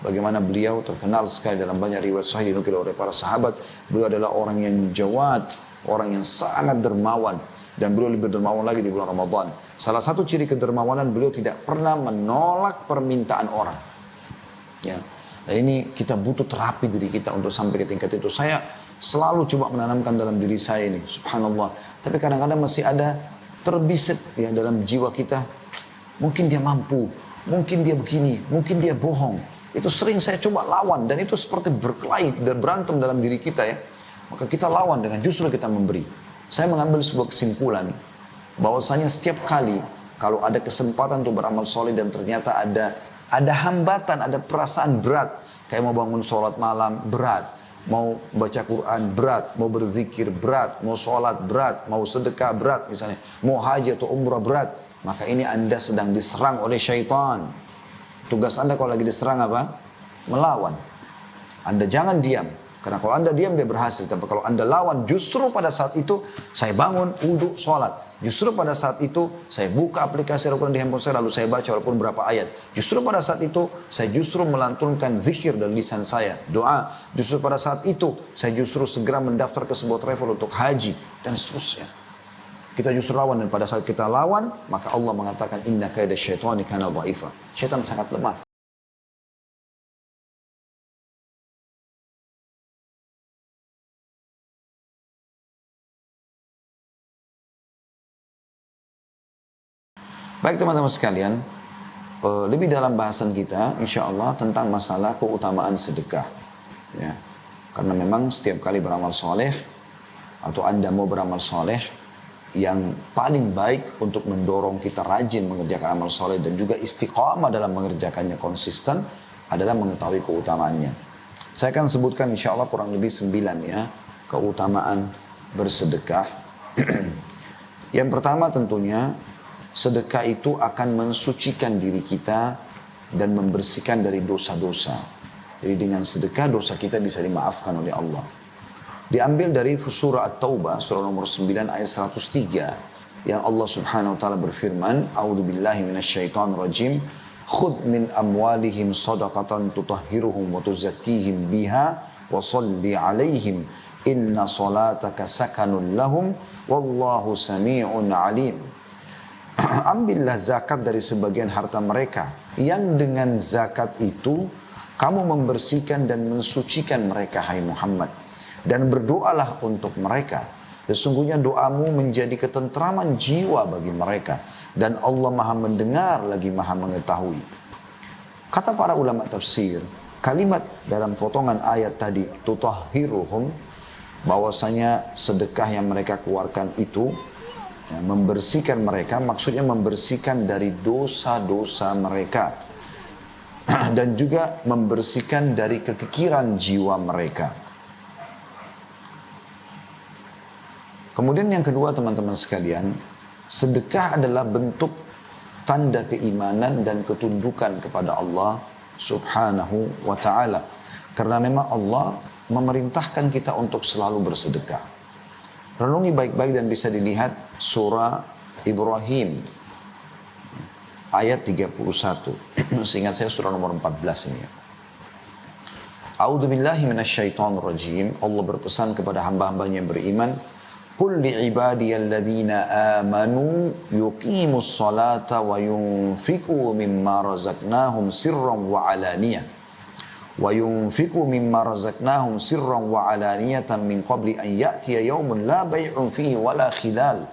Bagaimana beliau terkenal sekali dalam banyak riwayat sahih dinukil oleh para sahabat. Beliau adalah orang yang jawad, orang yang sangat dermawan. Dan beliau lebih dermawan lagi di bulan Ramadan. Salah satu ciri kedermawanan, beliau tidak pernah menolak permintaan orang. Ya. Dan ini kita butuh terapi diri kita untuk sampai ke tingkat itu. Saya selalu coba menanamkan dalam diri saya ini, subhanallah. Tapi kadang-kadang masih ada terbisit ya dalam jiwa kita. Mungkin dia mampu, mungkin dia begini, mungkin dia bohong. Itu sering saya coba lawan dan itu seperti berkelahi dan berantem dalam diri kita ya. Maka kita lawan dengan justru kita memberi. Saya mengambil sebuah kesimpulan bahwasanya setiap kali kalau ada kesempatan untuk beramal soleh dan ternyata ada hambatan, ada perasaan berat, kayak mau bangun sholat malam berat, mau baca Quran berat, mau berzikir berat, mau sholat berat, mau sedekah berat misalnya, mau haji atau umrah berat, maka ini Anda sedang diserang oleh syaitan. Tugas Anda kalau lagi diserang apa? Melawan. Anda jangan diam. Karena kalau Anda diam dia berhasil. Tapi kalau Anda lawan, justru pada saat itu saya bangun, wudhu, sholat. Justru pada saat itu saya buka aplikasi Al-Quran di handphone saya lalu saya baca walaupun berapa ayat. Justru pada saat itu saya justru melantunkan zikir dari lisan saya, doa. Justru pada saat itu saya justru segera mendaftar ke sebuah travel untuk haji dan seterusnya. Kita justru lawan dan pada saat kita lawan maka Allah mengatakan inna kaida syaitani kana dha'ifa. Syaitan sangat lemah. Baik teman-teman sekalian, lebih dalam bahasan kita insya Allah tentang masalah keutamaan sedekah. Ya. Karena memang setiap kali beramal soleh atau Anda mau beramal soleh, yang paling baik untuk mendorong kita rajin mengerjakan amal soleh dan juga istiqamah dalam mengerjakannya konsisten adalah mengetahui keutamaannya. Saya akan sebutkan insya Allah kurang lebih 9 ya keutamaan bersedekah. Yang pertama tentunya sedekah itu akan mensucikan diri kita dan membersihkan dari dosa-dosa. Jadi dengan sedekah dosa kita bisa dimaafkan oleh Allah. Diambil dari surah At-Taubah, surah nomor 9 ayat 103. Yang Allah subhanahu wa ta'ala berfirman, A'udhu billahi minasyaitan rajim, Khud min amwalihim sadaqatan tutahhiruhum wa tuzakkihim biha, wa salli alaihim, inna salataka sakanun lahum, wallahu sami'un alim. Ambillah zakat dari sebagian harta mereka, yang dengan zakat itu, kamu membersihkan dan mensucikan mereka, hai Muhammad. Dan berdoalah untuk mereka. Sesungguhnya doamu menjadi ketentraman jiwa bagi mereka. Dan Allah maha mendengar lagi maha mengetahui. Kata para ulama tafsir, kalimat dalam potongan ayat tadi, tutahhiruhum, bahwasanya sedekah yang mereka keluarkan itu, ya, membersihkan mereka, maksudnya membersihkan dari dosa-dosa mereka. Dan juga membersihkan dari kekikiran jiwa mereka. Kemudian yang kedua teman-teman sekalian, sedekah adalah bentuk tanda keimanan dan ketundukan kepada Allah subhanahu wa ta'ala. Karena memang Allah memerintahkan kita untuk selalu bersedekah. Renungi baik-baik dan bisa dilihat surah Ibrahim ayat 31. Seingat saya surah nomor 14 ini. A'udzu billahi minasyaitonir rajim. Allah berpesan kepada hamba-hambanya yang beriman, Qul li'ibadiyalladzina amanu yuqimus salata wa yunfiqu mimma razaqnahum sirran wa alaniyah. Wa yunfiqu mimma razaqnahum sirran wa alaniyatan min qabli an ya'tiya yawmun la bay'un fihi wa la khilal.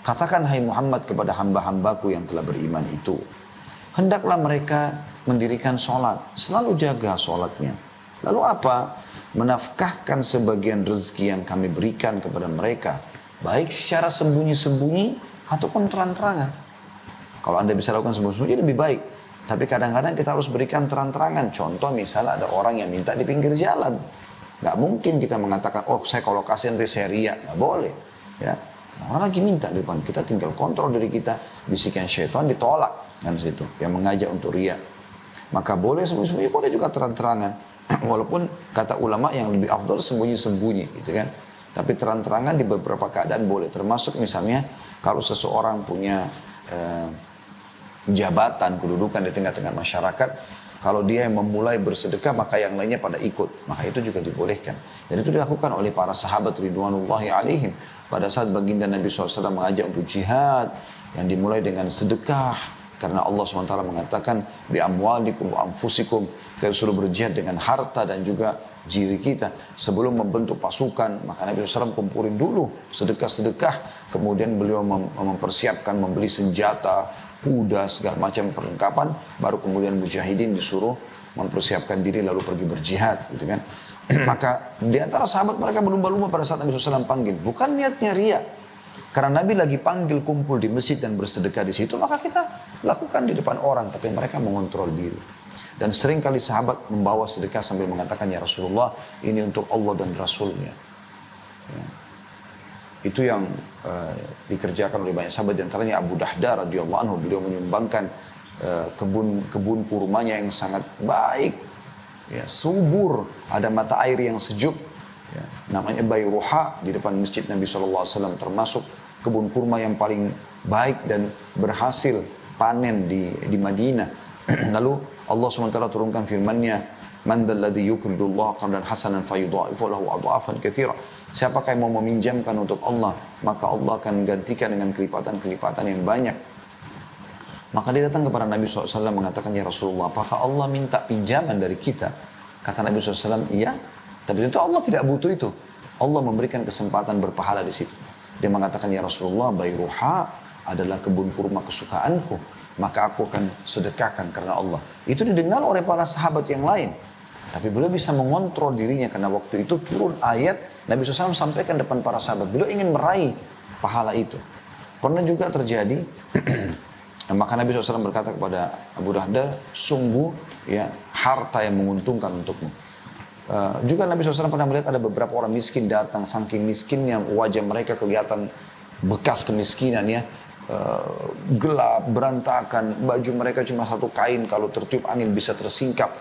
Katakan hai Muhammad kepada hamba-hambaku yang telah beriman itu, hendaklah mereka mendirikan sholat, selalu jaga sholatnya. Lalu apa? Menafkahkan sebagian rezeki yang kami berikan kepada mereka, baik secara sembunyi-sembunyi ataupun terang-terangan. Kalau Anda bisa lakukan sembunyi-sembunyi lebih baik. Tapi kadang-kadang kita harus berikan terang-terangan. Contoh misalnya ada orang yang minta di pinggir jalan. Gak mungkin kita mengatakan, oh saya kalau kasih nanti saya riak. Gak boleh. Ya. Orang lagi minta di depan. Kita tinggal kontrol diri kita. Bisikan syaitan ditolak. Kan situ. Yang mengajak untuk riak. Maka boleh sembunyi-sembunyi, boleh juga terang-terangan. Walaupun kata ulama yang lebih afdal sembunyi-sembunyi gitu kan. Tapi terang-terangan di beberapa keadaan boleh. Termasuk misalnya kalau seseorang punya jabatan, kedudukan di tengah-tengah masyarakat, Kalau dia yang memulai bersedekah, maka yang lainnya pada ikut. Maka itu juga dibolehkan. Dan itu dilakukan oleh para sahabat ridwanullahi alaihim. Pada saat baginda Nabi SAW mengajak untuk jihad, yang dimulai dengan sedekah. Karena Allah SWT mengatakan, bi amwalikum wa anfusikum. Kita suruh berjihad dengan harta dan juga diri kita. Sebelum membentuk pasukan, maka Nabi SAW kumpulin dulu sedekah-sedekah. Kemudian beliau mempersiapkan, membeli senjata, kuda, segala macam perlengkapan, baru kemudian mujahidin disuruh mempersiapkan diri lalu pergi berjihad, gitu kan. Maka di antara sahabat mereka berlumba-lumba pada saat Nabi SAW panggil, bukan niatnya ria. Karena Nabi lagi panggil kumpul di masjid dan bersedekah di situ, maka kita lakukan di depan orang, tapi mereka mengontrol diri. Dan sering kali sahabat membawa sedekah sambil mengatakan, ya Rasulullah, ini untuk Allah dan Rasulnya. Ya. Itu yang dikerjakan oleh banyak sahabat, di antaranya Abu Dahda radhiyallahu anhu. Beliau menyumbangkan kebun kurmanya yang sangat baik, ya, subur, ada mata air yang sejuk, ya, namanya Bayruha, di depan masjid Nabi SAW, termasuk kebun kurma yang paling baik dan berhasil panen di Madinah. Lalu Allah SWT turunkan firman-Nya, man dzalladzi yuqridullaha qardan hasanan fayudha'ifu lahu adha'afan katsira. Siapakah yang mau meminjamkan untuk Allah, maka Allah akan gantikan dengan kelipatan-kelipatan yang banyak. Maka dia datang kepada Nabi SAW mengatakan, ya Rasulullah, apakah Allah minta pinjaman dari kita? Kata Nabi SAW, iya. Tapi tentu Allah tidak butuh itu. Allah memberikan kesempatan berpahala di situ. Dia mengatakan, ya Rasulullah, Bayruha adalah kebun kurma kesukaanku, maka aku akan sedekahkan karena Allah. Itu didengar oleh para sahabat yang lain. Tapi beliau bisa mengontrol dirinya karena waktu itu turun ayat, Nabi SAW sampaikan depan para sahabat. Beliau ingin meraih pahala itu. Pernah juga terjadi, maka Nabi SAW berkata kepada Abu Dahda, sungguh ya harta yang menguntungkan untukmu. Juga Nabi SAW pernah melihat ada beberapa orang miskin datang, saking miskinnya wajah mereka kelihatan bekas kemiskinan ya. Gelap, berantakan, baju mereka cuma satu kain, kalau tertiup angin bisa tersingkap.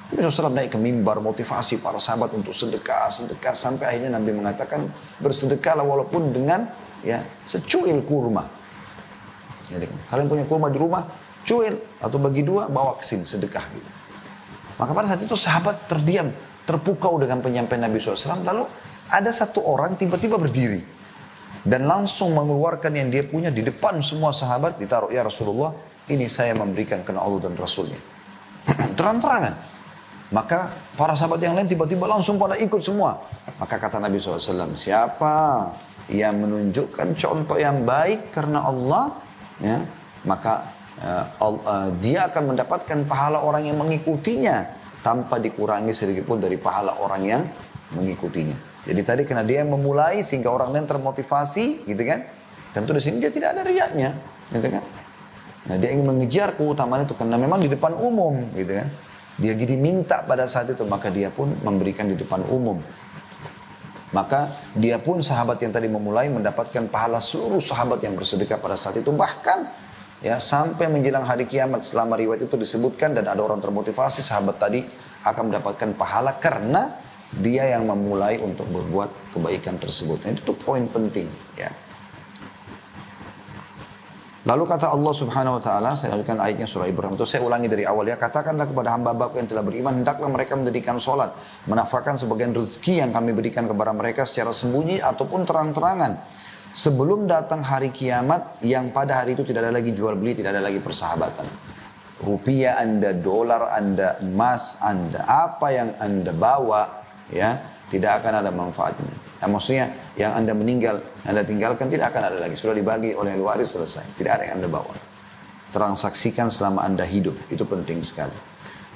Nabi SAW naik ke mimbar motivasi para sahabat untuk sedekah, sampai akhirnya Nabi mengatakan bersedekahlah walaupun dengan ya secuil kurma. Jadi, kalian punya kurma di rumah, cuil atau bagi dua, bawa ke sini sedekah gitu. Maka pada saat itu sahabat terdiam, terpukau dengan penyampaian Nabi SAW. Lalu ada satu orang tiba-tiba berdiri dan langsung mengeluarkan yang dia punya di depan semua sahabat, ditaruh, ya Rasulullah, ini saya memberikan karena Allah dan Rasulnya. Terang-terangan. Maka para sahabat yang lain tiba-tiba langsung pada ikut semua. Maka kata Nabi SAW, siapa yang menunjukkan contoh yang baik karena Allah, ya, maka dia akan mendapatkan pahala orang yang mengikutinya tanpa dikurangi sedikit pun dari pahala orang yang mengikutinya. Jadi tadi karena dia yang memulai sehingga orang lain termotivasi, gitu kan? Tentu di sini dia tidak ada riaknya, gitu kan? Nah dia ingin mengejar keutamaan itu karena memang di depan umum, gitu kan? Dia jadi minta pada saat itu, maka dia pun memberikan di depan umum. Maka dia pun sahabat yang tadi memulai mendapatkan pahala seluruh sahabat yang bersedekah pada saat itu. Bahkan ya sampai menjelang hari kiamat, selama riwayat itu disebutkan dan ada orang termotivasi, sahabat tadi akan mendapatkan pahala karena dia yang memulai untuk berbuat kebaikan tersebut. Nah, itu poin penting ya. Lalu kata Allah Subhanahu wa taala, saya lanjutkan ayatnya surah Ibrahim itu, saya ulangi dari awal ya. Katakanlah kepada hamba-hambaku yang telah beriman, hendaklah mereka mendirikan salat, menafkahkan sebagian rezeki yang kami berikan kepada mereka secara sembunyi ataupun terang-terangan, sebelum datang hari kiamat yang pada hari itu tidak ada lagi jual beli, tidak ada lagi persahabatan. Rupiah Anda, dolar Anda, emas Anda, apa yang Anda bawa ya, tidak akan ada manfaatnya. Nah, maksudnya yang Anda meninggal, Anda tinggalkan tidak akan ada lagi. Sudah dibagi oleh ahli waris, selesai. Tidak ada yang Anda bawa. Transaksikan selama Anda hidup. Itu penting sekali.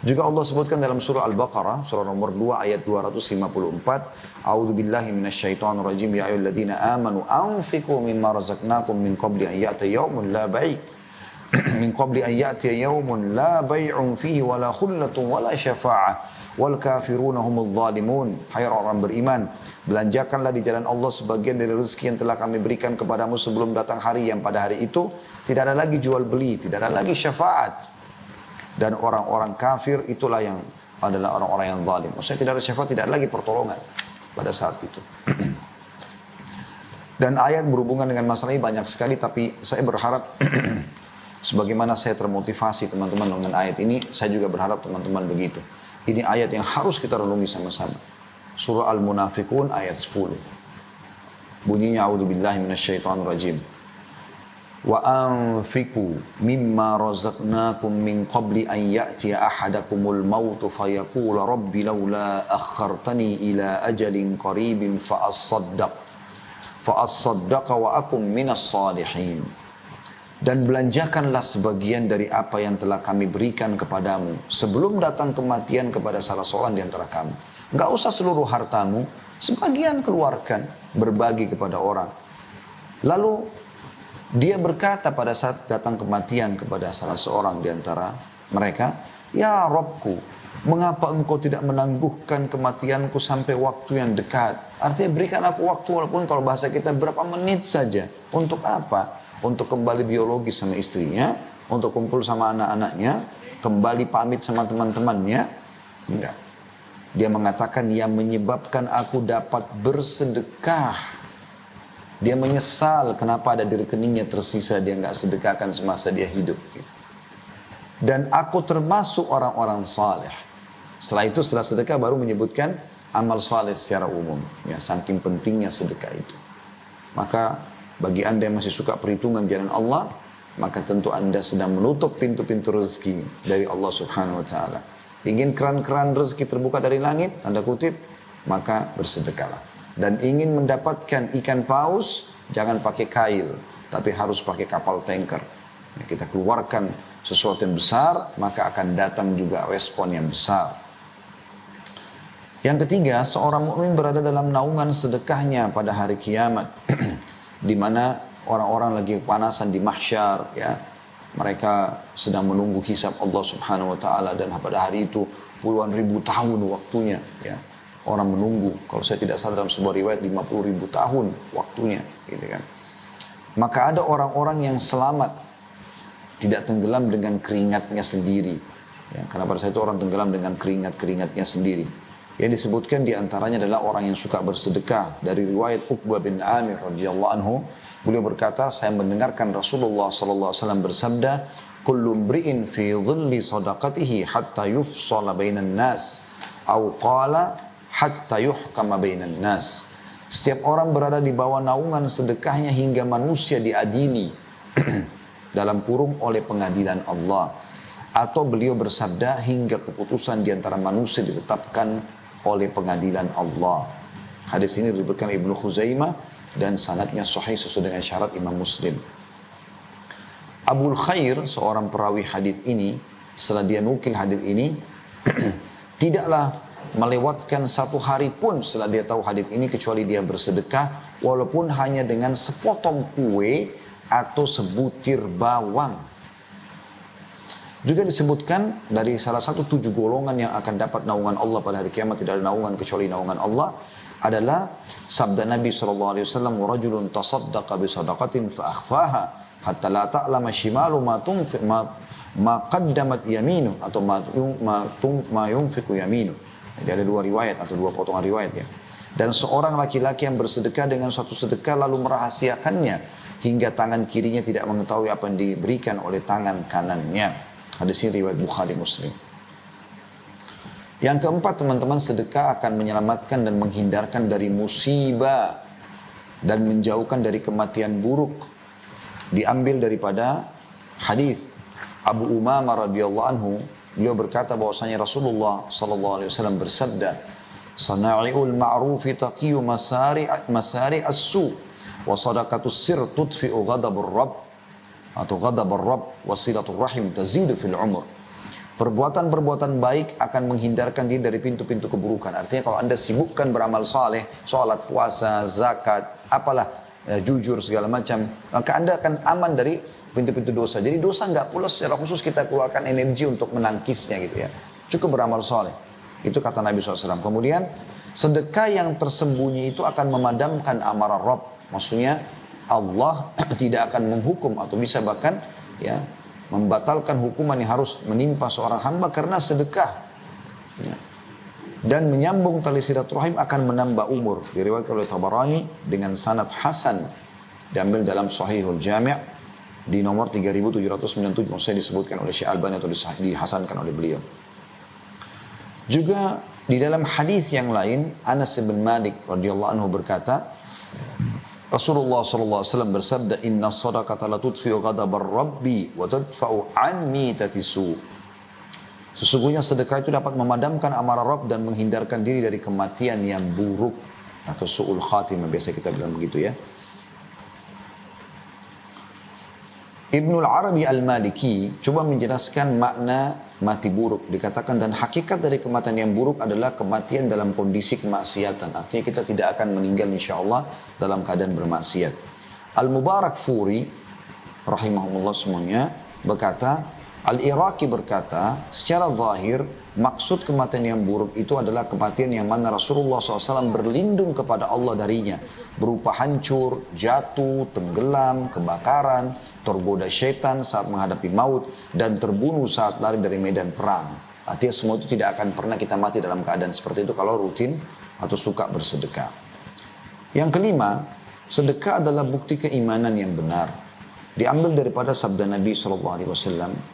Juga Allah sebutkan dalam surah Al-Baqarah, surah nomor 2 ayat 254. A'udzu billahi minasyaitonir rajim. Ya ayyuhalladzina amanu anfiqu mimma razaqnakum min qabli an ya'tiya yawmun la bai' min qabli an ya'tiya yawmun la bai'un fihi wala khullatun wala syafa'ah wal kafiruna humul zalimun. Hai orang beriman, belanjakanlah di jalan Allah sebagian dari rezeki yang telah kami berikan kepadamu sebelum datang hari yang pada hari itu tidak ada lagi jual beli, tidak ada lagi syafaat. Dan orang-orang kafir itulah yang adalah orang-orang yang zalim. Maksudnya tidak ada syafaat, tidak ada lagi pertolongan pada saat itu. Dan ayat berhubungan dengan masalah ini banyak sekali, tapi saya berharap Sebagaimana saya termotivasi teman-teman dengan ayat ini, saya juga berharap teman-teman begitu. Ini ayat yang harus kita renungi sama-sama. Surah Al-Munafiqun ayat 10. Bunyinya a'udzubillahi minasyaitonirrajim. Wa anfiqu mimma razaqnakum min qabli an ya'tiya ahadakumul mautu fayaqula rabbi laula akhartani ila ajalin qaribin fa as-saddaqa wa akum minas salihin. Dan belanjakanlah sebagian dari apa yang telah kami berikan kepadamu sebelum datang kematian kepada salah seorang di antara kamu. Enggak usah seluruh hartamu, sebagian keluarkan, berbagi kepada orang. Lalu dia berkata pada saat datang kematian kepada salah seorang di antara mereka, "Ya Rabbku, mengapa engkau tidak menangguhkan kematianku sampai waktu yang dekat?" Artinya berikan aku waktu walaupun kalau bahasa kita berapa menit saja. Untuk apa? Untuk kembali biologi sama istrinya, untuk kumpul sama anak-anaknya, kembali pamit sama teman-temannya. Enggak. Dia mengatakan yang menyebabkan aku dapat bersedekah. Dia menyesal kenapa ada di rekeningnya tersisa dia nggak sedekahkan semasa dia hidup. Dan aku termasuk orang-orang saleh. Setelah itu setelah sedekah baru menyebutkan amal saleh secara umum. Ya, saking pentingnya sedekah itu. Maka bagi anda yang masih suka perhitungan jalan Allah, maka tentu anda sedang menutup pintu-pintu rezeki dari Allah Subhanahu Wa Taala. Ingin keran-keran rezeki terbuka dari langit, tanda kutip, maka bersedekahlah. Dan ingin mendapatkan ikan paus, jangan pakai kail, tapi harus pakai kapal tanker. Kita keluarkan sesuatu yang besar, maka akan datang juga respon yang besar. Yang ketiga, seorang mukmin berada dalam naungan sedekahnya pada hari kiamat, di mana orang-orang lagi kepanasan di mahsyar, ya. Mereka sedang menunggu hisab Allah Subhanahu Wa Taala dan pada hari itu puluhan ribu tahun waktunya, ya. Orang menunggu, kalau saya tidak salah dalam sebuah riwayat 50.000 tahun waktunya, gitu kan. Maka ada orang-orang yang selamat, tidak tenggelam dengan keringatnya sendiri. Ya, karena pada saat itu orang tenggelam dengan keringatnya sendiri. Yang disebutkan diantaranya adalah orang yang suka bersedekah. Dari riwayat Uqbah bin Amir radhiyallahu anhu, beliau berkata, saya mendengarkan Rasulullah sallallahu alaihi wasallam bersabda, "Kullu mri'in fi dhilli sadaqatihi hatta yufsala bainan nas." Au qala hatta yuhkama bainan nas. Setiap orang berada di bawah naungan sedekahnya hingga manusia diadili dalam kurung oleh pengadilan Allah. Atau beliau bersabda hingga keputusan di antara manusia ditetapkan oleh pengadilan Allah. Hadis ini diriwayatkan Ibnu Khuzaimah dan sanadnya sahih sesuai dengan syarat Imam Muslim. Abul Khair, seorang perawi hadis ini, setelah dia nukil hadis ini, tidaklah melewatkan satu hari pun setelah dia tahu hadis ini kecuali dia bersedekah walaupun hanya dengan sepotong kue atau sebutir bawang. Juga disebutkan dari salah satu 7 golongan yang akan dapat naungan Allah pada hari kiamat, tidak ada naungan kecuali naungan Allah, adalah sabda Nabi SAW, "Rajulun tasaddaqa bi sadaqatin fa akhfaha hatta la ta'lama shimalu ma qaddamat yaminu atau ma yunfiqu yaminu." Jadi ada 2 riwayat atau 2 potongan riwayat ya. Dan seorang laki-laki yang bersedekah dengan suatu sedekah lalu merahasiakannya hingga tangan kirinya tidak mengetahui apa yang diberikan oleh tangan kanannya. Hadis ini riwayat Bukhari Muslim. Yang keempat teman-teman, sedekah akan menyelamatkan dan menghindarkan dari musibah dan menjauhkan dari kematian buruk. Diambil daripada hadis Abu Umamah radhiyallahu anhu. Beliau berkata bahwasanya Rasulullah sallallahu alaihi wasallam bersabda, "Sana'iul ma'rufi taqiyu masari as-su wa sadaqatus sir tudfi'u ghadabur rabb." Atau ghadabur rabb wa silatur rahim tazidu fil umur. Perbuatan-perbuatan baik akan menghindarkan dia dari pintu-pintu keburukan. Artinya kalau anda sibukkan beramal saleh, sholat, puasa, zakat, apalah, jujur segala macam, maka anda akan aman dari pintu-pintu dosa. Jadi dosa nggak pula secara khusus kita keluarkan energi untuk menangkisnya gitu ya. Cukup beramal saleh. Itu kata Nabi SAW. Kemudian sedekah yang tersembunyi itu akan memadamkan amarah Rabb. Maksudnya Allah tidak akan menghukum atau bisa bahkan ya membatalkan hukuman yang harus menimpa seorang hamba karena sedekah. Ya. Dan menyambung tali silaturahim akan menambah umur. Diriwayatkan oleh Tabarani dengan sanad hasan, diambil dalam Sahihul Jami'. di nomor 3797, maksudnya disebutkan oleh Syekh Albani atau dihasankan oleh beliau. Juga di dalam hadis yang lain, Anas bin Malik radhiyallahu anhu berkata, Rasulullah SAW bersabda, Inna sadaqata la tudfi'u ghadabar rabbi wa tadfa'u anni tatisu. Sesungguhnya sedekah itu dapat memadamkan amarah Rabb dan menghindarkan diri dari kematian yang buruk atau su'ul khatimah, biasa kita bilang begitu ya. Ibnul Arabi Al-Maliki coba menjelaskan makna mati buruk. Dikatakan dan hakikat dari kematian yang buruk adalah kematian dalam kondisi kemaksiatan. Artinya kita tidak akan meninggal insyaAllah dalam keadaan bermaksiat. Al-Mubarak Furi rahimahumullah semuanya berkata, Al-Iraqi berkata, secara zahir maksud kematian yang buruk itu adalah kematian yang mana Rasulullah SAW berlindung kepada Allah darinya, berupa hancur, jatuh, tenggelam, kebakaran, tergoda syaitan saat menghadapi maut, dan terbunuh saat lari dari medan perang. Artinya semua itu tidak akan pernah kita mati dalam keadaan seperti itu kalau rutin atau suka bersedekah. Yang kelima, sedekah adalah bukti keimanan yang benar. Diambil daripada sabda Nabi SAW,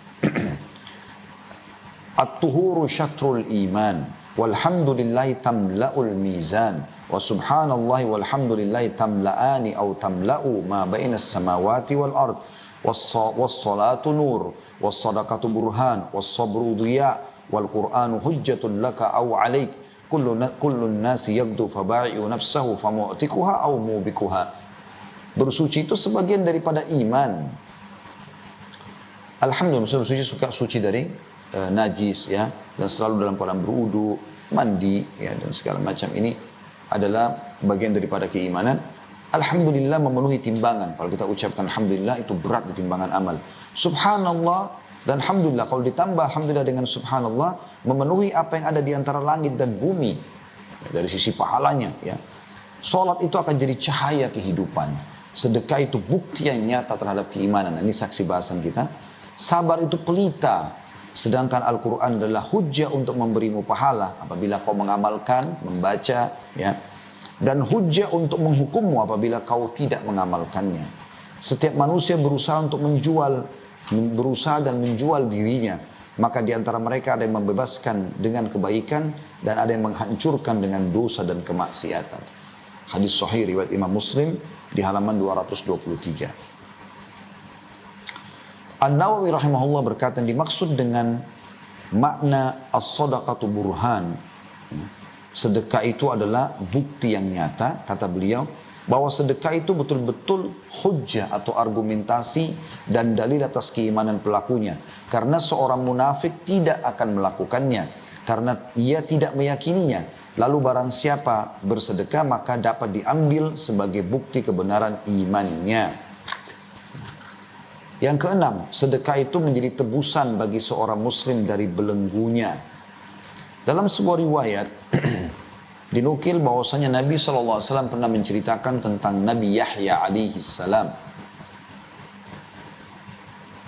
At-tuhuru syatrul iman, walhamdulillahi tamla'ul mizan, wa subhanallahi walhamdulillahi tamla'ani au tamla'u ma bainas samawati wal ard, wassalatu nur, wassadaqatu burhan, wassabru diya, wal qur'anu hujjatun laka au alaik, kullun nasi yagdu faba'i'u nafsahu famu'tikuha au mubikuha. Bersuci itu sebagian daripada iman. Alhamdulillah, bersuci suci dari najis ya, dan selalu dalam keadaan berwudu, mandi ya, dan segala macam ini adalah bagian daripada keimanan. Alhamdulillah memenuhi timbangan. Kalau kita ucapkan alhamdulillah itu berat di timbangan amal. Subhanallah dan alhamdulillah, kalau ditambah alhamdulillah dengan subhanallah, memenuhi apa yang ada di antara langit dan bumi ya, dari sisi pahalanya ya. Salat itu akan jadi cahaya kehidupan. Sedekah itu bukti yang nyata terhadap keimanan. Nah, ini saksi bahasan kita. Sabar itu pelita. Sedangkan Al-Quran adalah hujjah untuk memberimu pahala apabila kau mengamalkan, membaca ya. Dan hujjah untuk menghukummu apabila kau tidak mengamalkannya. Setiap manusia berusaha untuk berusaha dan menjual dirinya. Maka di antara mereka ada yang membebaskan dengan kebaikan dan ada yang menghancurkan dengan dosa dan kemaksiatan. Hadis sahih riwayat Imam Muslim di halaman 223. An-Nawawi rahimahullah berkata, dimaksud dengan makna as-sadaqatu burhan, sedekah itu adalah bukti yang nyata, kata beliau, bahwa sedekah itu betul-betul hujjah atau argumentasi dan dalil atas keimanan pelakunya. Karena seorang munafik tidak akan melakukannya, karena ia tidak meyakininya. Lalu barang siapa bersedekah maka dapat diambil sebagai bukti kebenaran imannya. Yang keenam, sedekah itu menjadi tebusan bagi seorang muslim dari belenggunya. Dalam sebuah riwayat, dinukil bahwasanya Nabi SAW pernah menceritakan tentang Nabi Yahya alaihi salam.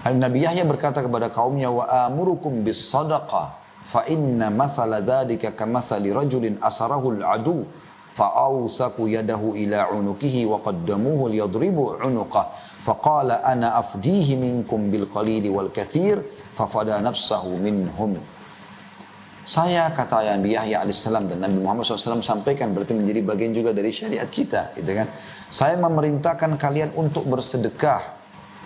Nabi Yahya berkata kepada kaumnya, wa amurukum bis sadaqah, fa inna mathala dhalika kamathali rajulin asarahu al-adu, fa awthaku yadahu ila unukihi wa qaddamuhu liyadribu unuqah. Faqala ana afdihi minkum bil qalili wal kathir fafada nafsahu minhum. Saya, kata Nabi Yahya alaihissalam, dan Nabi Muhammad SAW sampaikan, berarti menjadi bagian juga dari syariat kita, gitu kan? Saya memerintahkan kalian untuk bersedekah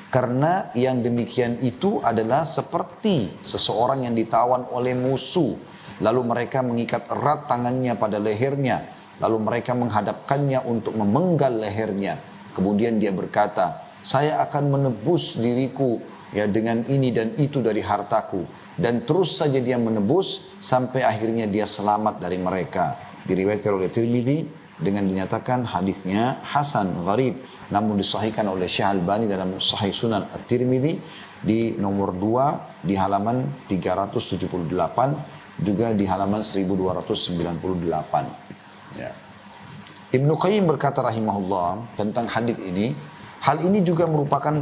karena yang demikian itu adalah seperti seseorang yang ditawan oleh musuh, lalu mereka mengikat erat tangannya pada lehernya, lalu mereka menghadapkannya untuk memenggal lehernya. Kemudian dia berkata, saya akan menebus diriku ya dengan ini dan itu dari hartaku, dan terus saja dia menebus sampai akhirnya dia selamat dari mereka. Diriwayatkan oleh Tirmidzi dengan dinyatakan hadisnya hasan gharib, namun disahihkan oleh Syekh Albani dalam Sahih Sunan At-Tirmidzi di nomor 2 di halaman 378, juga di halaman 1298 ya. Ibnu Qayyim berkata rahimahullah tentang hadis ini, hal ini juga merupakan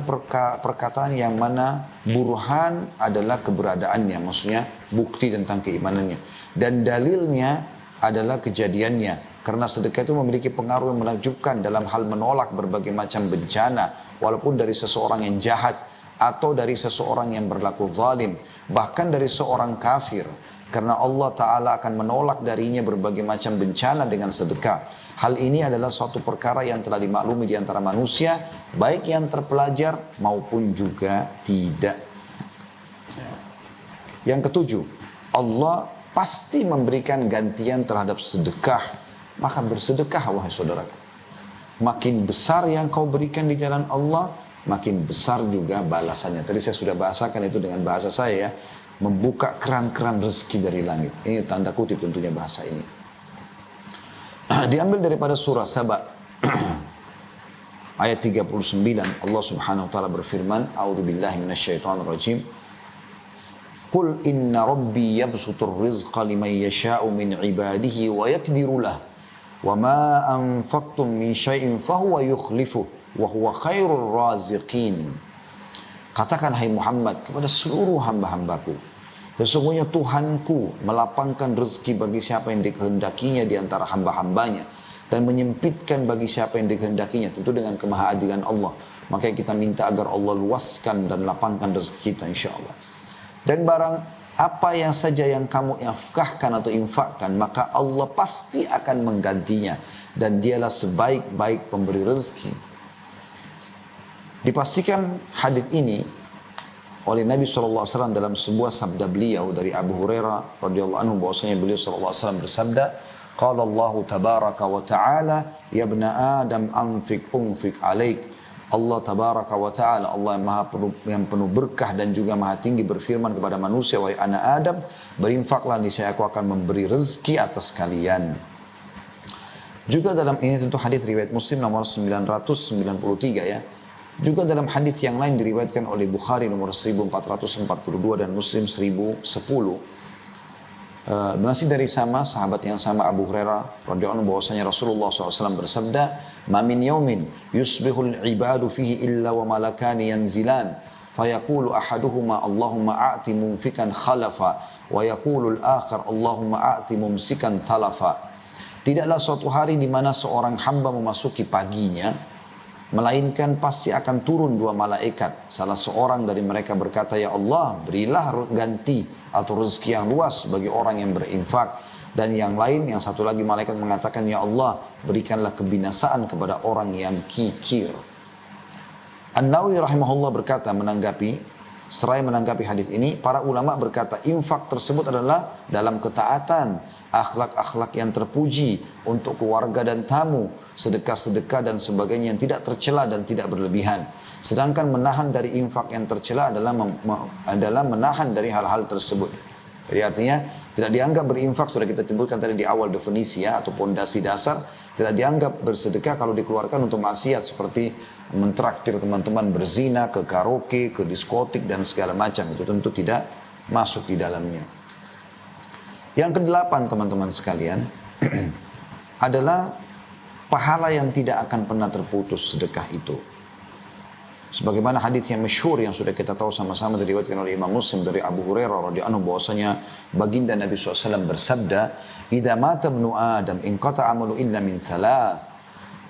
perkataan yang mana burhan adalah keberadaannya, maksudnya bukti tentang keimanannya. Dan dalilnya adalah kejadiannya. Karena sedekah itu memiliki pengaruh yang menakjubkan dalam hal menolak berbagai macam bencana. Walaupun dari seseorang yang jahat atau dari seseorang yang berlaku zalim, bahkan dari seorang kafir. Karena Allah Ta'ala akan menolak darinya berbagai macam bencana dengan sedekah. Hal ini adalah suatu perkara yang telah dimaklumi di antara manusia, baik yang terpelajar maupun juga tidak. Yang ketujuh, Allah pasti memberikan gantian terhadap sedekah. Maka bersedekah, wahai saudara. Makin besar yang kau berikan di jalan Allah, makin besar juga balasannya. Tadi saya sudah bahasakan itu dengan bahasa saya ya. Membuka keran-keran rezeki dari langit. Ini tanda kutip tentunya bahasa ini. Diambil daripada surah Saba. Ayat 39. Allah subhanahu wa ta'ala berfirman. A'udzubillahi minasyaitonirrajim. Qul inna rabbi yabsutur rizqa liman yasha'u min ibadihi wa yakdiru lah. Wa ma anfaqtum min syai'in fahuwa yukhlifuh. Wa huwa khairul raziqin. Katakan hai Muhammad kepada seluruh hamba-hambaku, sesungguhnya Tuhanku melapangkan rezeki bagi siapa yang dikehendakinya di antara hamba-hambanya, dan menyempitkan bagi siapa yang dikehendakinya, tentu dengan kemahaadilan Allah. Maka kita minta agar Allah luaskan dan lapangkan rezeki kita insyaAllah. Dan barang apa yang saja yang kamu infakkan atau infakkan, maka Allah pasti akan menggantinya, dan dialah sebaik-baik pemberi rezeki. Dipastikan hadis ini oleh Nabi SAW dalam sebuah sabda beliau dari Abu Hurairah radhiyallahu anhu, bahwasanya beliau SAW bersabda, qala Allah tabaraka wa ta'ala, ya ibna Adam anfik unfik alaik. Allah tabaraka wa ta'ala, Allah yang penuh berkah dan juga maha tinggi, berfirman kepada manusia, wahai anak Adam, berinfaklah, niscaya aku akan memberi rezeki atas kalian. Juga dalam ini tentu hadis riwayat Muslim nomor 993 ya. Juga dalam hadis yang lain diriwayatkan oleh Bukhari nomor 1442 dan Muslim 1010. Masih dari sahabat yang sama Abu Hurairah radhiyallahu anhu, bahwasanya Rasulullah SAW bersabda, "Ma min yaumin yusbihul ibadu fihi illa wa malakani yanzilan, fayaqulu ahaduhuma Allahumma a'ti mumfikan khalafa, wa yaqulu al-akhar Allahumma a'ti mumsikan talafa." Tidaklah suatu hari di mana seorang hamba memasuki paginya, melainkan pasti akan turun dua malaikat. Salah seorang dari mereka berkata, ya Allah, berilah ganti atau rezeki yang luas bagi orang yang berinfak. Dan yang lain, yang satu lagi malaikat mengatakan, ya Allah, berikanlah kebinasaan kepada orang yang kikir. An-Nawawi rahimahullah berkata seraya menanggapi hadis ini, para ulama berkata, infak tersebut adalah dalam ketaatan, akhlak-akhlak yang terpuji untuk keluarga dan tamu, sedekah-sedekah dan sebagainya yang tidak tercela dan tidak berlebihan. Sedangkan menahan dari infak yang tercela adalah menahan dari hal-hal tersebut. Jadi artinya tidak dianggap berinfak, sudah kita sebutkan tadi di awal definisi ya, atau pondasi dasar, tidak dianggap bersedekah kalau dikeluarkan untuk maksiat seperti mentraktir teman-teman berzina, ke karaoke, ke diskotik dan segala macam. Itu tentu tidak masuk di dalamnya. Yang kedelapan teman-teman sekalian adalah pahala yang tidak akan pernah terputus sedekah itu. Sebagaimana hadis yang masyhur yang sudah kita tahu sama-sama diriwayatkan oleh Imam Muslim dari Abu Hurairah radhiyallahu anhu, bahwasanya baginda Nabi SAW bersabda, "Idza mata ibnu Adam inqata 'amalu illa min thalath,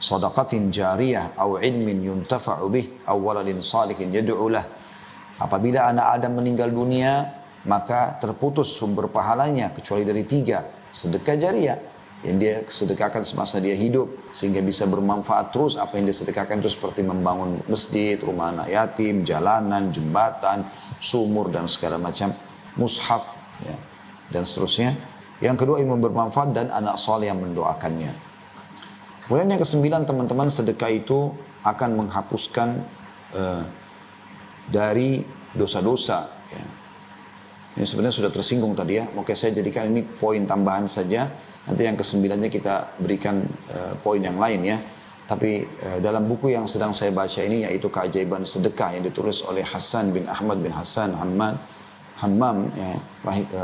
shadaqatin jariyah aw 'ilmin yuntafa'u bih aw waladin salihin yad'u lah." Apabila anak Adam meninggal dunia, maka terputus sumber pahalanya kecuali dari tiga. Sedekah jariah yang dia sedekahkan semasa dia hidup sehingga bisa bermanfaat terus. Apa yang dia sedekahkan itu seperti membangun masjid, rumah anak yatim, jalanan, jembatan, sumur dan segala macam, mushaf ya, dan seterusnya. Yang kedua, ilmu bermanfaat dan anak soleh yang mendoakannya. Kemudian yang kesembilan teman-teman, sedekah itu akan menghapuskan dari dosa-dosa ya. Ini sebenarnya sudah tersinggung tadi ya. Oke, saya jadikan ini poin tambahan saja. Nanti yang kesembilannya kita berikan poin yang lain ya. Tapi dalam buku yang sedang saya baca ini, yaitu Keajaiban Sedekah, yang ditulis oleh Hasan bin Ahmad bin Hasan Hammam ya,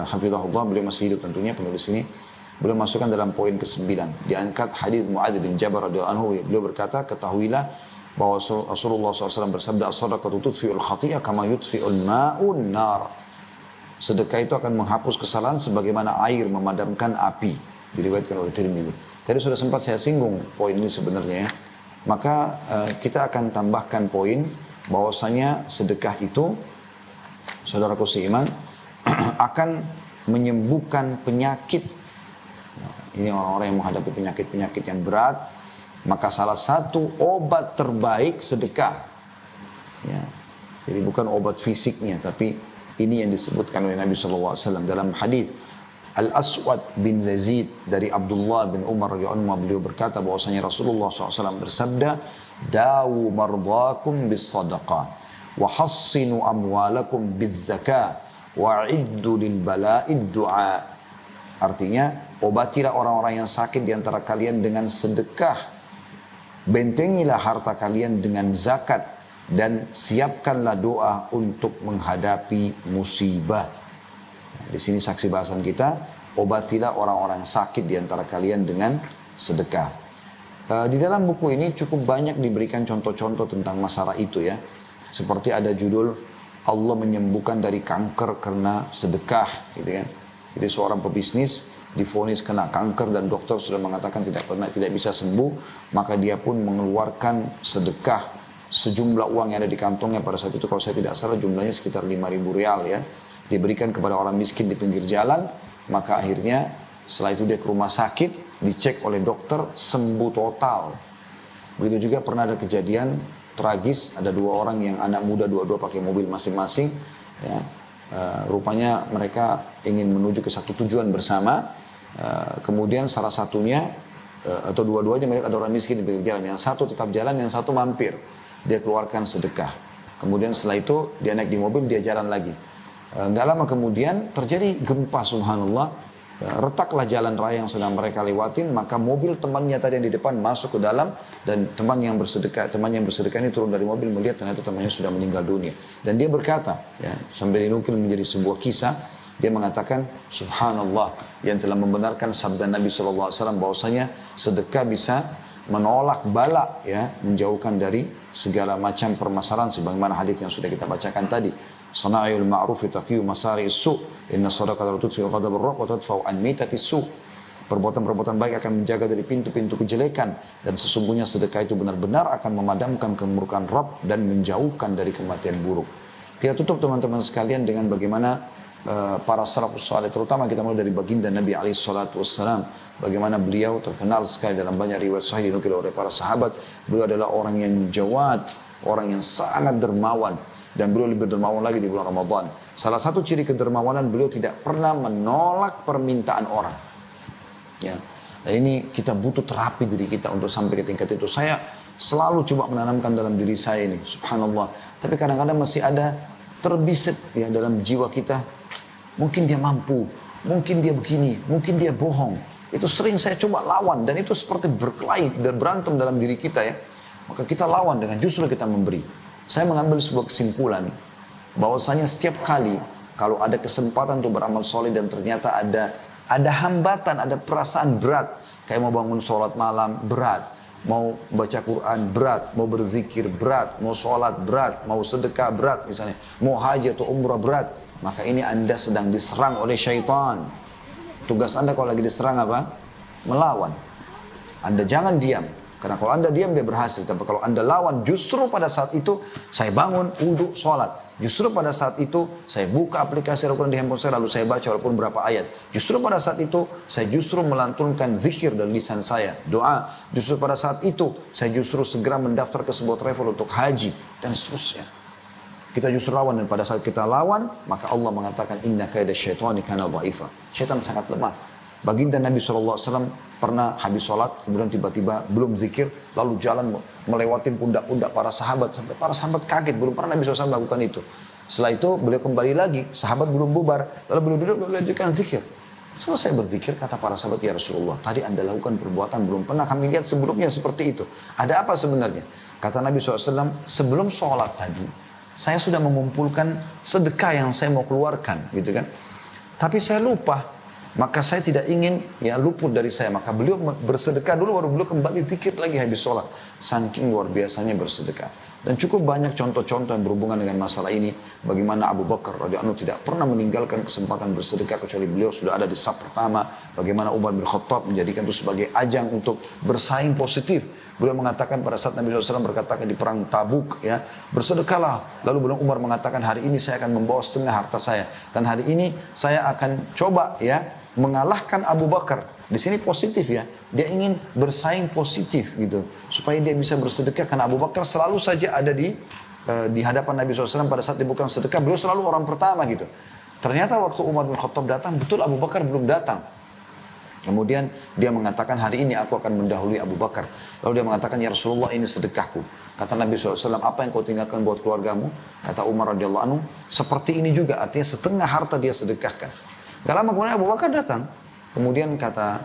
hafizahullah, beliau masih hidup tentunya penulis ini. Beliau masukkan dalam poin ke-9. Diangkat hadis Muadz bin Jabal radhiyallahu anhu. Beliau berkata, ketahuilah bahwa Rasulullah SAW bersabda, as-sadaqatu tudfi'ul khati'ah kama yudfi'ul ma'un nar. Sedekah itu akan menghapus kesalahan sebagaimana air memadamkan api. Diriwayatkan oleh Tirmidzi. Tadi sudah sempat saya singgung poin ini sebenarnya ya. Maka kita akan tambahkan poin bahwasanya sedekah itu, saudaraku seiman, akan menyembuhkan penyakit. Ini orang-orang yang menghadapi penyakit-penyakit yang berat, maka salah satu obat terbaik sedekah. Ya. Jadi bukan obat fisiknya, tapi ini yang disebutkan oleh Nabi SAW dalam hadis Al-Aswad bin Yazid dari Abdullah bin Umar radhiyallahu anhu, beliau berkata bahwasanya Rasulullah SAW bersabda, "Dawu mardakum bis sadaqah, wa hassinu amwalakum biz zakah, wa iddu lil bala'id du'a." Artinya, obatilah orang-orang yang sakit di antara kalian dengan sedekah, bentengilah harta kalian dengan zakat, dan siapkanlah doa untuk menghadapi musibah. Di sini saksi bahasan kita, obatilah orang-orang sakit di antara kalian dengan sedekah. Di dalam buku ini cukup banyak diberikan contoh-contoh tentang masalah itu ya. Seperti ada judul, Allah menyembuhkan dari kanker karena sedekah, gitu kan. Jadi seorang pebisnis divonis kena kanker dan dokter sudah mengatakan tidak bisa sembuh, maka dia pun mengeluarkan sedekah sejumlah uang yang ada di kantongnya pada saat itu, kalau saya tidak salah jumlahnya sekitar 5.000 rial ya, diberikan kepada orang miskin di pinggir jalan. Maka akhirnya setelah itu dia ke rumah sakit, dicek oleh dokter, sembuh total. Begitu juga pernah ada kejadian tragis, ada dua orang yang anak muda dua-dua pakai mobil masing-masing ya. Rupanya mereka ingin menuju ke satu tujuan bersama. Kemudian salah satunya atau dua-duanya melihat ada orang miskin di pinggir jalan, yang satu tetap jalan, yang satu mampir. Dia keluarkan sedekah. Kemudian setelah itu dia naik di mobil, dia jalan lagi. Nggak lama kemudian terjadi gempa, subhanallah. Retaklah jalan raya yang sedang mereka lewatin, maka mobil temannya tadi yang di depan masuk ke dalam, dan teman yang bersedekah ini turun dari mobil melihat ternyata temannya sudah meninggal dunia. Dan dia berkata, ya, sambil dinukil menjadi sebuah kisah, dia mengatakan, subhanallah, yang telah membenarkan sabda Nabi SAW bahwasanya sedekah bisa menolak bala, ya, menjauhkan dari segala macam permasalahan sebagaimana hadis yang sudah kita bacakan tadi. Sana'il ma'ruf taqiyu masari'is su', inna sadaqata tutfi'u ghadabur rabb wa tadfa'u an mitatis su'. Perbuatan-perbuatan baik akan menjaga dari pintu-pintu kejelekan, dan sesungguhnya sedekah itu benar-benar akan memadamkan kemurkaan Rabb dan menjauhkan dari kematian buruk. Kita tutup teman-teman sekalian dengan bagaimana para salafus saleh, terutama kita mulai dari baginda Nabi alaihi salatu wassalam, bagaimana beliau terkenal sekali dalam banyak riwayat sahih dinukil oleh para sahabat. Beliau adalah orang yang jawad, orang yang sangat dermawan, dan beliau lebih dermawan lagi di bulan Ramadan. Salah satu ciri kedermawanan, beliau tidak pernah menolak permintaan orang. Ya, dan ini kita butuh terapi diri kita untuk sampai ke tingkat itu. Saya selalu coba menanamkan dalam diri saya ini, subhanallah. Tapi kadang-kadang masih ada terbisit ya dalam jiwa kita. Mungkin dia mampu, mungkin dia begini, mungkin dia bohong. Itu sering saya coba lawan, dan itu seperti berkelahi dan berantem dalam diri kita ya. Maka kita lawan dengan justru kita memberi. Saya mengambil sebuah kesimpulan bahwasanya setiap kali kalau ada kesempatan untuk beramal soleh dan ternyata ada hambatan, ada perasaan berat, kayak mau bangun sholat malam berat, mau baca Quran berat, mau berzikir berat, mau sholat berat, mau sedekah berat misalnya, mau haji atau umrah berat, maka ini Anda sedang diserang oleh syaitan. Tugas Anda kalau lagi diserang apa? Melawan. Anda jangan diam. Karena kalau Anda diam dia berhasil. Tapi kalau Anda lawan, justru pada saat itu saya bangun, wudhu, sholat. Justru pada saat itu saya buka aplikasi Al-Quran di handphone saya, lalu saya baca walaupun berapa ayat. Justru pada saat itu saya justru melantunkan zikir dari lisan saya, doa. Justru pada saat itu saya justru segera mendaftar ke sebuah travel untuk haji dan seterusnya. Kita justru lawan, dan pada saat kita lawan, maka Allah mengatakan inna kaida syaitani kana dha'ifa. Syaitan sangat lemah. Baginda Nabi SAW pernah habis sholat, kemudian tiba-tiba belum zikir, lalu jalan melewati pundak-pundak para sahabat. Sampai para sahabat kaget, belum pernah Nabi SAW melakukan itu. Setelah itu beliau kembali lagi, sahabat belum bubar, lalu beliau duduk, beliau lanjutkan zikir. Selesai berzikir, kata para sahabat, ya Rasulullah, tadi Anda lakukan perbuatan belum pernah kami lihat sebelumnya seperti itu. Ada apa sebenarnya? Kata Nabi SAW, sebelum sholat tadi, saya sudah mengumpulkan sedekah yang saya mau keluarkan, gitu kan. Tapi saya lupa. Maka saya tidak ingin ya luput dari saya. Maka beliau bersedekah dulu, baru beliau kembali zikir lagi habis sholat. Saking luar biasanya bersedekah. Dan cukup banyak contoh-contoh yang berhubungan dengan masalah ini. Bagaimana Abu Bakar radhiyallahu anhu tidak pernah meninggalkan kesempatan bersedekah kecuali beliau sudah ada di saf pertama. Bagaimana Umar bin Khattab menjadikan itu sebagai ajang untuk bersaing positif. Beliau mengatakan pada saat Nabi SAW berkatakan di perang Tabuk, ya, bersedekahlah. Lalu beliau Umar mengatakan, hari ini saya akan membawa setengah harta saya. Dan hari ini saya akan coba, ya, mengalahkan Abu Bakar. Di sini positif, ya. Dia ingin bersaing positif gitu. Supaya dia bisa bersedekah. Karena Abu Bakar selalu saja ada di hadapan Nabi SAW pada saat dibuka sedekah. Beliau selalu orang pertama gitu. Ternyata waktu Umar bin Khattab datang, betul Abu Bakar belum datang. Kemudian dia mengatakan, hari ini aku akan mendahului Abu Bakar. Lalu dia mengatakan, ya Rasulullah, ini sedekahku. Kata Nabi SAW, apa yang kau tinggalkan buat keluargamu? Kata Umar radhiyallahu anhu, seperti ini juga. Artinya setengah harta dia sedekahkan. Gak lama kemudian Abu Bakar datang. Kemudian kata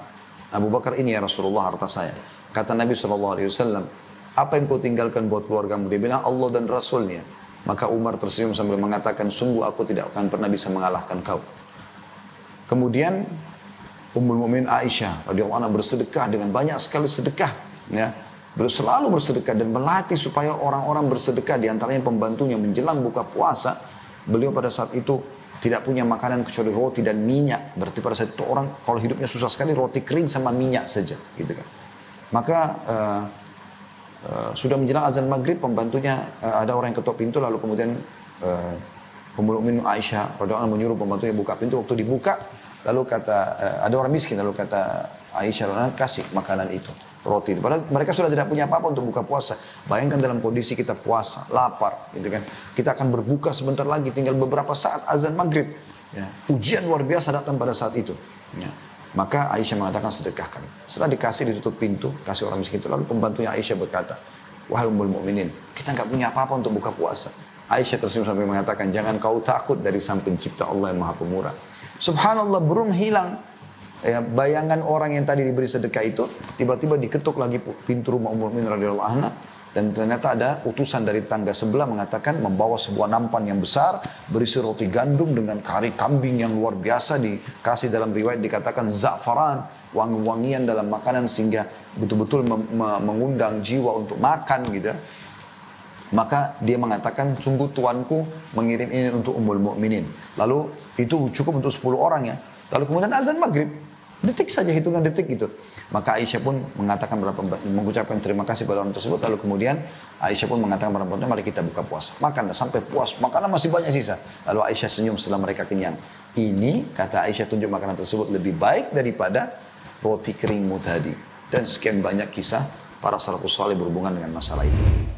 Abu Bakar, ini ya Rasulullah harta saya. Kata Nabi SAW, apa yang kau tinggalkan buat keluargamu? Dia bilang, Allah dan Rasulnya. Maka Umar tersenyum sambil mengatakan, sungguh aku tidak akan pernah bisa mengalahkan kau. Kemudian Ummul Mukminin Aisyah radhiyallahu anha bersedekah dengan banyak sekali sedekah. Ya. Beliau selalu bersedekah dan melatih supaya orang-orang bersedekah. Di antaranya pembantunya menjelang buka puasa. Beliau pada saat itu tidak punya makanan kecuali roti dan minyak. Berarti pada saat itu orang kalau hidupnya susah sekali roti kering sama minyak saja, gitu kan. Maka sudah menjelang azan maghrib, pembantunya ada orang yang ketok pintu, lalu kemudian Ummul Mukminin Aisyah radhiyallahu anha menyuruh pembantunya buka pintu. Waktu dibuka, lalu kata ada orang miskin, lalu kata Aisyah radhiyallahu anha, kasih makanan itu, roti. Padahal mereka sudah tidak punya apa-apa untuk buka puasa. Bayangkan dalam kondisi kita puasa, lapar, gitu kan. Kita akan berbuka sebentar lagi, tinggal beberapa saat azan maghrib. Ya. Ujian luar biasa datang pada saat itu. Ya. Maka Aisyah mengatakan sedekahkan. Setelah dikasih, ditutup pintu, kasih orang miskin itu. Lalu pembantunya Aisyah berkata, wahai Ummul Mukminin, kita nggak punya apa-apa untuk buka puasa. Aisyah tersenyum sambil mengatakan, jangan kau takut dari Sang Pencipta Allah yang Maha Pemurah. Subhanallah, belum hilang ya, bayangan orang yang tadi diberi sedekah itu, tiba-tiba diketuk lagi pintu rumah Ummul Mukminin radhiyallahu anha, dan ternyata ada utusan dari tangga sebelah mengatakan membawa sebuah nampan yang besar berisi roti gandum dengan kari kambing yang luar biasa, dikasih dalam riwayat dikatakan za'faran, wangi-wangian dalam makanan sehingga betul-betul mengundang jiwa untuk makan gitu. Maka dia mengatakan, sungguh tuanku mengirim ini untuk Ummul Mukminin. Lalu itu cukup untuk 10 orang ya. Lalu kemudian azan maghrib. Detik saja, hitungan detik gitu. Maka Aisyah pun mengatakan mengucapkan terima kasih pada orang tersebut. Lalu kemudian Aisyah pun mengatakan kepada perempuan, mari kita buka puasa. Makanlah sampai puas, makanan masih banyak sisa. Lalu Aisyah senyum setelah mereka kenyang. Ini, kata Aisyah, tunjuk makanan tersebut lebih baik daripada roti keringmu tadi. Dan sekian banyak kisah para salafus saleh berhubungan dengan masalah ini.